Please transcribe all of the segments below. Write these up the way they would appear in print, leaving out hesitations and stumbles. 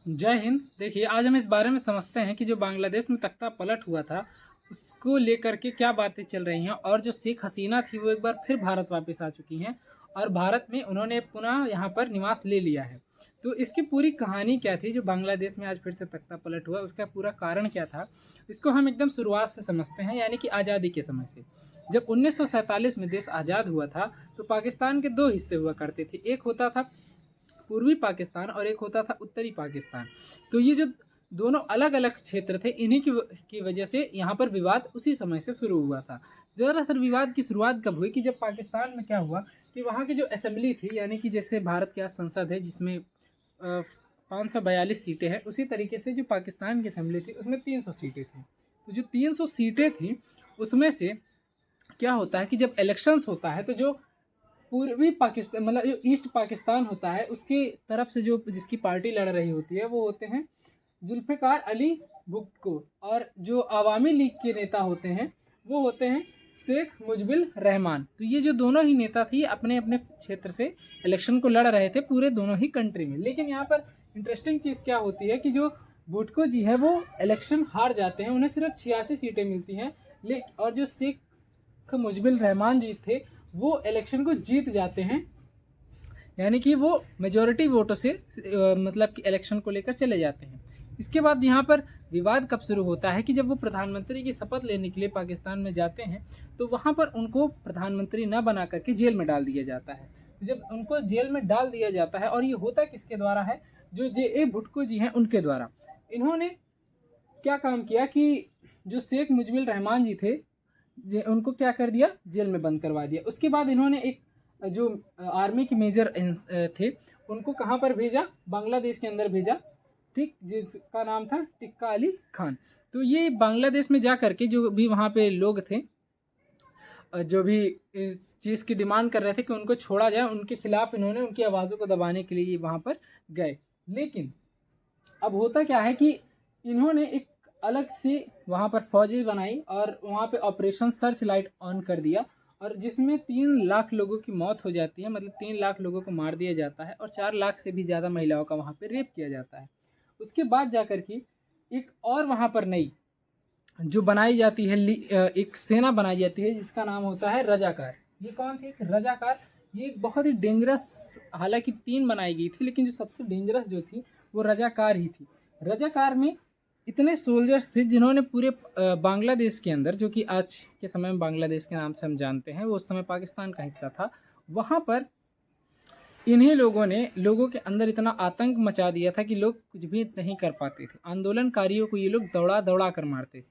जय हिंद। देखिए, आज हम इस बारे में समझते हैं कि जो बांग्लादेश में तख्ता पलट हुआ था, उसको लेकर के क्या बातें चल रही हैं और जो शेख हसीना थी वो एक बार फिर भारत वापस आ चुकी हैं और भारत में उन्होंने पुनः यहाँ पर निवास ले लिया है। तो इसकी पूरी कहानी क्या थी, जो बांग्लादेश में आज फिर से तख्ता पलट हुआ, उसका पूरा कारण क्या था, इसको हम एकदम शुरुआत से समझते हैं, यानी कि आज़ादी के समय से। जब 1947 में देश आज़ाद हुआ था तो पाकिस्तान के दो हिस्से हुआ करते थे, एक होता था पूर्वी पाकिस्तान और एक होता था उत्तरी पाकिस्तान। तो ये जो दोनों अलग अलग क्षेत्र थे, इन्हीं की वजह से यहाँ पर विवाद उसी समय से शुरू हुआ था। दरअसल विवाद की शुरुआत कब हुई कि जब पाकिस्तान में क्या हुआ कि वहाँ की जो असेंबली थी, यानी कि जैसे भारत की आज संसद है जिसमें 542 सीटें हैं, उसी तरीके से जो पाकिस्तान की असेंबली थी उसमें 300 सीटें थी। तो जो 300 सीटें थी उसमें से क्या होता है कि जब इलेक्शंस होता है तो जो पूर्वी पाकिस्तान मतलब जो ईस्ट पाकिस्तान होता है उसकी तरफ से जो जिसकी पार्टी लड़ रही होती है वो होते हैं जुल्फ़िकार अली भुट्टो, और जो अवामी लीग के नेता होते हैं वो होते हैं शेख मुजबिल रहमान। तो ये जो दोनों ही नेता थे अपने अपने क्षेत्र से इलेक्शन को लड़ रहे थे पूरे दोनों ही कंट्री में। लेकिन यहाँ पर इंटरेस्टिंग चीज़ क्या होती है कि जो भुट्टो जी है वो इलेक्शन हार जाते हैं, उन्हें सिर्फ 86 सीटें मिलती हैं। और जो शेख मुजबिल रहमान जी थे वो इलेक्शन को जीत जाते हैं, यानी कि वो मेजॉरिटी वोटों से मतलब कि इलेक्शन को लेकर चले जाते हैं। इसके बाद यहाँ पर विवाद कब शुरू होता है कि जब वो प्रधानमंत्री की शपथ लेने के लिए पाकिस्तान में जाते हैं तो वहाँ पर उनको प्रधानमंत्री न बना करके जेल में डाल दिया जाता है। जब उनको जेल में डाल दिया जाता है, और ये होता किसके द्वारा है, जो जे भुट्टो जी हैं उनके द्वारा। इन्होंने क्या काम किया कि जो शेख मुजबिल रहमान जी थे उनको क्या कर दिया, जेल में बंद करवा दिया। उसके बाद इन्होंने एक जो आर्मी के मेजर थे उनको कहाँ पर भेजा, बांग्लादेश के अंदर भेजा, ठीक, जिसका नाम था टिक्का अली खान। तो ये बांग्लादेश में जा करके जो भी वहाँ पे लोग थे जो भी इस चीज़ की डिमांड कर रहे थे कि उनको छोड़ा जाए, उनके खिलाफ इन्होंने उनकी आवाज़ों को दबाने के लिए वहाँ पर गए। लेकिन अब होता क्या है कि इन्होंने एक अलग से वहाँ पर फौजी बनाई और वहाँ पे ऑपरेशन सर्च लाइट ऑन कर दिया, और जिसमें 3 लाख लोगों की मौत हो जाती है, मतलब 3 लाख लोगों को मार दिया जाता है और 4 लाख से भी ज़्यादा महिलाओं का वहाँ पे रेप किया जाता है। उसके बाद जाकर के एक और वहाँ पर नई जो बनाई जाती है एक सेना बनाई जाती है जिसका नाम होता है रजाकार। ये कौन थे, रजाकार। ये एक बहुत ही डेंजरस, हालांकि 3 बनाई गई थी लेकिन जो सबसे डेंजरस जो थी वो रजाकार ही थी। रजाकार में इतने सोल्जर्स थे जिन्होंने पूरे बांग्लादेश के अंदर, जो कि आज के समय में बांग्लादेश के नाम से हम जानते हैं, वो उस समय पाकिस्तान का हिस्सा था, वहाँ पर इन्हीं लोगों ने लोगों के अंदर इतना आतंक मचा दिया था कि लोग कुछ भी नहीं कर पाते थे। आंदोलनकारियों को ये लोग दौड़ा दौड़ा कर मारते थे।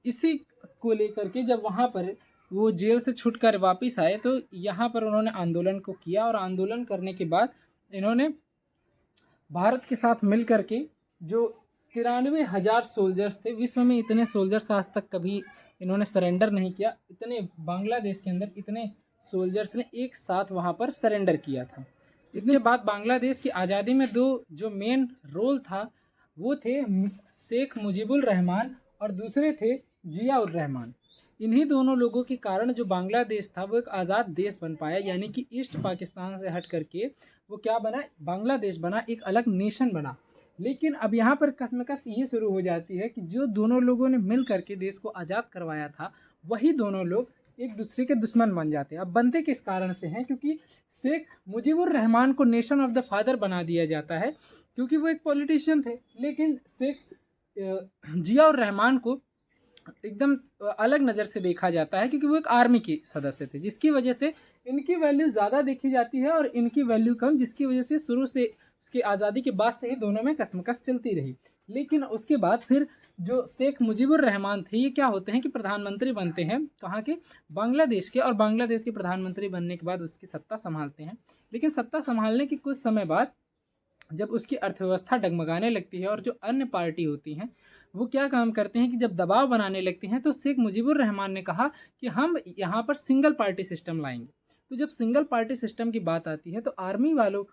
इसी को लेकर के जब वहाँ पर वो जेल से छूटकर वापस आए तो यहाँ पर उन्होंने आंदोलन को किया, और आंदोलन करने के बाद इन्होंने भारत के साथ मिल कर के जो 93,000 सोल्जर्स थे, विश्व में इतने सोल्जर्स आज तक कभी इन्होंने सरेंडर नहीं किया, इतने बांग्लादेश के अंदर इतने सोल्जर्स ने एक साथ वहाँ पर सरेंडर किया था। इसके बाद बांग्लादेश की आज़ादी में दो जो मेन रोल था वो थे शेख मुजीबुर रहमान और दूसरे थे जिया उर रहमान। इन्हीं दोनों लोगों के कारण जो बांग्लादेश था वो एक आज़ाद देश बन पाया, यानी कि ईस्ट पाकिस्तान से हट करके वो क्या बना, बांग्लादेश बना, एक अलग नेशन बना। लेकिन अब यहाँ पर कशमकश ये शुरू हो जाती है कि जो दोनों लोगों ने मिल करके देश को आज़ाद करवाया था वही दोनों लोग एक दूसरे के दुश्मन बन जाते हैं। अब बनते किस कारण से हैं, क्योंकि शेख मुजीबुर रहमान को नेशन ऑफ द फादर बना दिया जाता है क्योंकि वो एक पॉलिटिशियन थे, लेकिन शेख जिया उर रहमान को एकदम अलग नज़र से देखा जाता है क्योंकि वो एक आर्मी के सदस्य थे, जिसकी वजह से इनकी वैल्यू ज़्यादा देखी जाती है और इनकी वैल्यू कम, जिसकी वजह से शुरू से उसकी आज़ादी के बाद से ही दोनों में कशमकश चलती रही। लेकिन उसके बाद फिर जो शेख मुजीबुर रहमान थे ये क्या होते हैं कि प्रधानमंत्री बनते हैं, कहाँ के, बांग्लादेश के, और बांग्लादेश के प्रधानमंत्री बनने के बाद उसकी सत्ता संभालते हैं। लेकिन सत्ता संभालने के कुछ समय बाद जब उसकी अर्थव्यवस्था डगमगाने लगती है और जो अन्य पार्टी होती हैं वो क्या काम करते हैं कि जब दबाव बनाने लगती हैं, तो शेख मुजीबुर रहमान ने कहा कि हम यहाँ पर सिंगल पार्टी सिस्टम लाएंगे। तो जब सिंगल पार्टी सिस्टम की बात आती है तो आर्मी वालों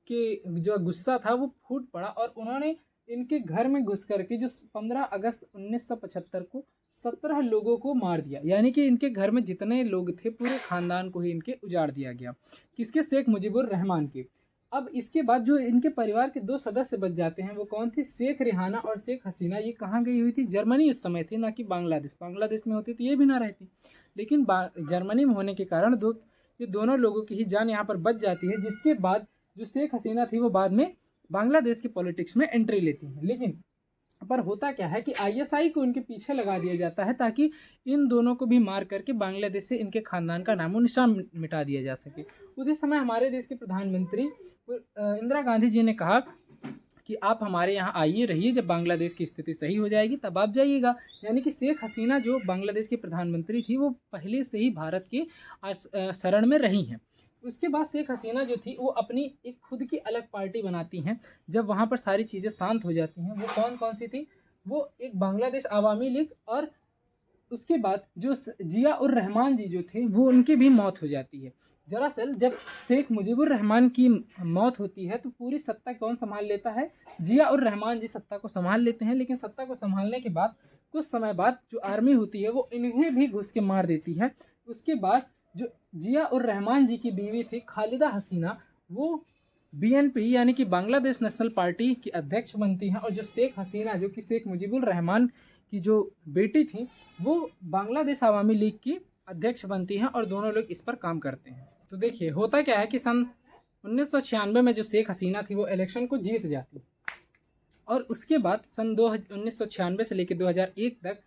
के जो गुस्सा था वो फूट पड़ा और उन्होंने इनके घर में घुस करके जो 15 अगस्त 1975 को 17 लोगों को मार दिया, यानी कि इनके घर में जितने लोग थे पूरे ख़ानदान को ही इनके उजाड़ दिया गया। किसके, शेख मुजीबुर रहमान के। अब इसके बाद जो इनके परिवार के 2 सदस्य बच जाते हैं वो कौन थे, शेख रेहाना और शेख हसीना। ये कहाँ गई हुई थी, जर्मनी उस समय थी, ना कि बांग्लादेश। बांग्लादेश में होती तो ये भी ना रहती, लेकिन जर्मनी में होने के कारण ये दोनों लोगों की ही जान यहाँ पर बच जाती है। जिसके बाद जो शेख हसीना थी वो बाद में बांग्लादेश की पॉलिटिक्स में एंट्री लेती है। लेकिन पर होता क्या है कि आईएसआई को उनके पीछे लगा दिया जाता है ताकि इन दोनों को भी मार करके बांग्लादेश से इनके खानदान का नामो निशान मिटा दिया जा सके। उसी समय हमारे देश के प्रधानमंत्री इंदिरा गांधी जी ने कहा कि आप हमारे यहाँ आइए, रहिए, जब बांग्लादेश की स्थिति सही हो जाएगी तब आप जाइएगा। यानी कि शेख हसीना जो बांग्लादेश की प्रधानमंत्री थी वो पहले से ही भारत के शरण में रही हैं। उसके बाद शेख हसीना जो थी वो अपनी एक खुद की अलग पार्टी बनाती हैं जब वहाँ पर सारी चीज़ें शांत हो जाती हैं। वो कौन कौन सी थी, वो एक बांग्लादेश आवामी लीग, और उसके बाद जो जिया उर रहमान जी जो थे वो उनकी भी मौत हो जाती है। दरअसल जब शेख मुजीबुर रहमान की मौत होती है तो पूरी सत्ता कौन संभाल लेता है, जिया उर रहमान जी सत्ता को संभाल लेते हैं। लेकिन सत्ता को संभालने के बाद कुछ समय बाद जो आर्मी होती है वो इन्हें भी घुस के मार देती है। उसके बाद जो जिया उर रहमान जी की बीवी थी खालिदा हसीना, वो बीएनपी यानी कि बांग्लादेश नेशनल पार्टी की अध्यक्ष बनती हैं, और जो शेख हसीना जो कि शेख मुजीबुर रहमान की जो बेटी थी वो बांग्लादेश आवामी लीग की अध्यक्ष बनती हैं, और दोनों लोग इस पर काम करते हैं। तो देखिए होता क्या है कि सन 1996 में जो शेख हसीना थी वो इलेक्शन को जीत जाती, और उसके बाद सन 1996 से लेकर 2001 तक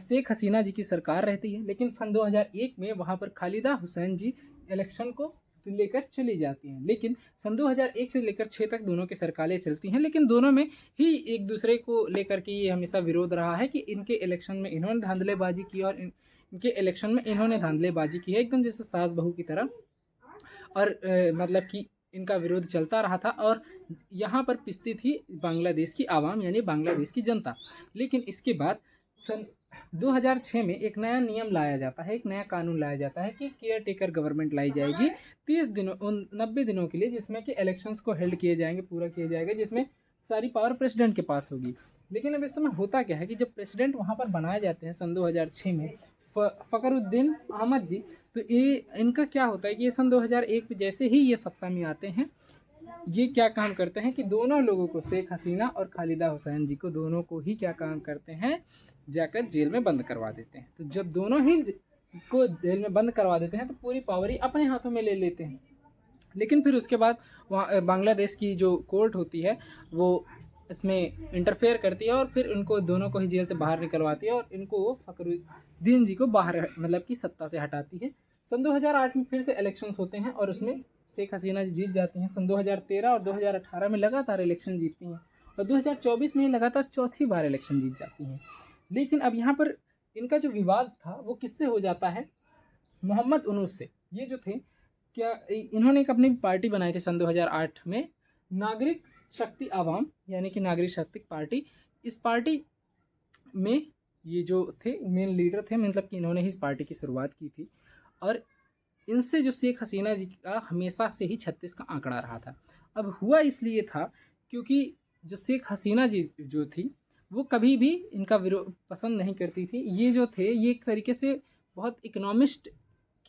शेख हसीना जी की सरकार रहती है। लेकिन सन 2001 में वहाँ पर खालिदा हुसैन जी इलेक्शन को लेकर चली जाती हैं। लेकिन सन 2001 से लेकर 6 तक दोनों की सरकारें चलती हैं, लेकिन दोनों में ही एक दूसरे को लेकर के ये हमेशा विरोध रहा है कि इनके इलेक्शन में इन्होंने धांधलेबाजी की और इनके इलेक्शन में इन्होंने धांधलेबाजी की है, एकदम जैसे सास बहू की तरह। और मतलब कि इनका विरोध चलता रहा था, और यहाँ पर पिसती थी बांग्लादेश की आवाम यानी बांग्लादेश की जनता। लेकिन इसके बाद सन 2006 में एक नया नियम लाया जाता है, एक नया कानून लाया जाता है कि केयर टेकर गवर्नमेंट लाई जाएगी 30 दिनों 90 दिनों के लिए, जिसमें कि इलेक्शंस को हेल्ड किए जाएंगे, पूरा किया जाएगा, जिसमें सारी पावर प्रेसिडेंट के पास होगी। लेकिन अब इस समय होता क्या है कि जब प्रेसिडेंट वहाँ पर बनाए जाते हैं सन 2006 में फ़खरुद्दीन अहमद जी, तो ये इनका क्या होता है कि ये सन 2001 में जैसे ही ये सत्ता में आते हैं, ये क्या काम करते हैं कि दोनों लोगों को, शेख हसीना और खालिदा हुसैन जी को, दोनों को ही क्या काम करते हैं, जाकर जेल में बंद करवा देते हैं। तो जब दोनों ही को जेल में बंद करवा देते हैं तो पूरी पावर ही अपने हाथों में ले लेते हैं। लेकिन फिर उसके बाद वहाँ बांग्लादेश की जो कोर्ट होती है वो इसमें इंटरफेयर करती है, और फिर उनको दोनों को ही जेल से बाहर निकलवाती है, और इनको फ़खरुद्दीन जी को बाहर मतलब कि सत्ता से हटाती है। सन 2008 में फिर से इलेक्शंस होते हैं और उसमें शेख हसीना जी जीत जाती हैं। सन 2013 और 2018 में लगातार इलेक्शन जीतती हैं, और 2024 में लगातार चौथी बार इलेक्शन जीत जाती हैं। लेकिन अब यहाँ पर इनका जो विवाद था वो किससे हो जाता है, मोहम्मद उनूस से। ये जो थे क्या, इन्होंने एक अपनी पार्टी बनाई थी सन 2008 में, नागरिक शक्ति आवाम यानी कि नागरिक शक्ति पार्टी। इस पार्टी में ये जो थे मेन लीडर थे, मतलब कि इन्होंने ही इस पार्टी की शुरुआत की थी, और इनसे जो शेख हसीना जी का हमेशा से ही 36 का आंकड़ा रहा था। अब हुआ इसलिए था क्योंकि जो शेख हसीना जी जो थी वो कभी भी इनका विरोध पसंद नहीं करती थी। ये जो थे ये एक तरीके से बहुत इकोनॉमिस्ट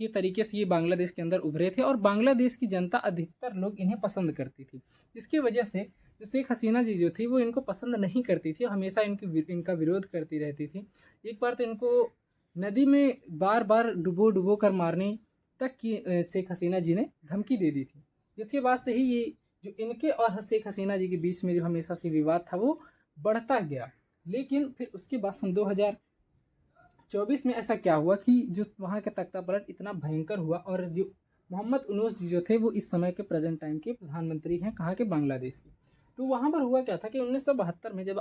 के तरीके से ये बांग्लादेश के अंदर उभरे थे, और बांग्लादेश की जनता अधिकतर लोग इन्हें पसंद करती थी। जिसकी वजह से जो शेख हसीना जी जो थी वो इनको पसंद नहीं करती थी, हमेशा इनका विरोध करती रहती थी। एक बार तो इनको नदी में बार बार डुबो कर मारने तक की शेख हसीना जी ने धमकी दे दी थी। जिसके बाद से ही ये जो इनके और शेख हसीना जी के बीच में जो हमेशा से विवाद था वो बढ़ता गया। लेकिन फिर उसके बाद सन 2024 में ऐसा क्या हुआ कि जो वहाँ का तख्ता पलट इतना भयंकर हुआ, और जो मोहम्मद उनूस जी जो थे वो इस समय के प्रेजेंट टाइम के प्रधानमंत्री हैं कहाँ के, बांग्लादेश के। तो वहाँ पर हुआ क्या था कि 1972 में जब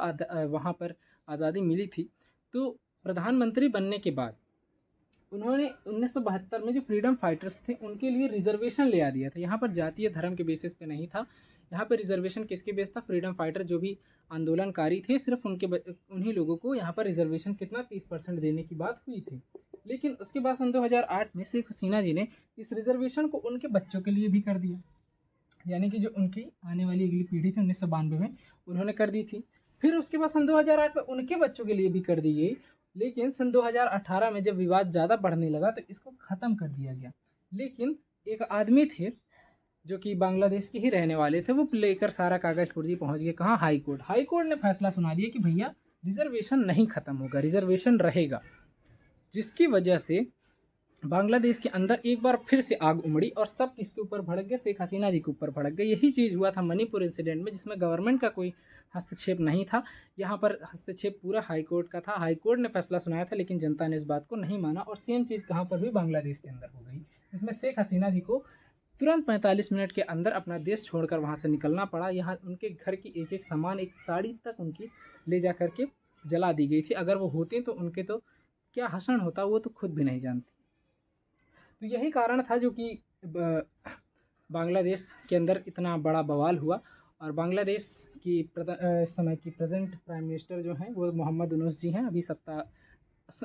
वहाँ पर आज़ादी मिली थी तो प्रधानमंत्री बनने के बाद उन्होंने 1972 में जो फ्रीडम फाइटर्स थे उनके लिए रिजर्वेशन ले आ दिया था। यहाँ पर जातीय धर्म के बेसिस पे नहीं था, यहाँ पर रिजर्वेशन किसके बेस था, फ्रीडम फाइटर जो भी आंदोलनकारी थे सिर्फ उन्हीं लोगों को यहाँ पर रिजर्वेशन कितना 30% देने की बात हुई थी। लेकिन उसके बाद सन 2008 में शेख हसीना जी ने इस रिजर्वेशन को उनके बच्चों के लिए भी कर दिया, यानी कि जो उनकी आने वाली अगली पीढ़ी थी 1992 में उन्होंने कर दी थी। फिर उसके बाद सन 2008 में उनके बच्चों के लिए भी कर दी गई। लेकिन सन 2018 में जब विवाद ज़्यादा बढ़ने लगा तो इसको ख़त्म कर दिया गया। लेकिन एक आदमी थे जो कि बांग्लादेश के ही रहने वाले थे, वो लेकर सारा कागज़ फुर्जी पहुंच गए कहाँ, हाई कोर्ट। हाई कोर्ट ने फैसला सुना दिया कि भैया रिजर्वेशन नहीं ख़त्म होगा, रिजर्वेशन रहेगा, जिसकी वजह से बांग्लादेश के अंदर एक बार फिर से आग उमड़ी और सब किसके ऊपर भड़क गए, शेख हसीना जी के ऊपर भड़क गए। यही चीज़ हुआ था मणिपुर इंसिडेंट में, जिसमें गवर्नमेंट का कोई हस्तक्षेप नहीं था। यहाँ पर हस्तक्षेप पूरा हाई कोर्ट का था। हाई कोर्ट ने फैसला सुनाया था, लेकिन जनता ने इस बात को नहीं माना। और सेम चीज़ कहाँ पर भी बांग्लादेश के अंदर हो गई, जिसमें शेख हसीना जी को तुरंत 45 मिनट के अंदर अपना देश छोड़कर वहाँ से निकलना पड़ा। यहाँ उनके घर की एक एक सामान, एक साड़ी तक उनकी ले जा करके जला दी गई थी। अगर वो होती तो उनके तो क्या हश्र होता, वो तो खुद भी नहीं जानती। तो यही कारण था जो कि बांग्लादेश के अंदर इतना बड़ा बवाल हुआ। और बांग्लादेश की इस समय की प्रेजेंट प्राइम मिनिस्टर जो हैं वो मोहम्मद यूनूस जी हैं। अभी सत्ता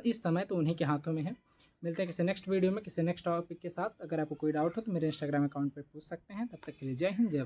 इस समय तो उन्हीं के हाथों में है। मिलते हैं किसी नेक्स्ट वीडियो में किसी नेक्स्ट टॉपिक के साथ। अगर आपको कोई डाउट हो तो मेरे इंस्टाग्राम अकाउंट पर पूछ सकते हैं। तब तक के लिए जय हिंद, जय भारत।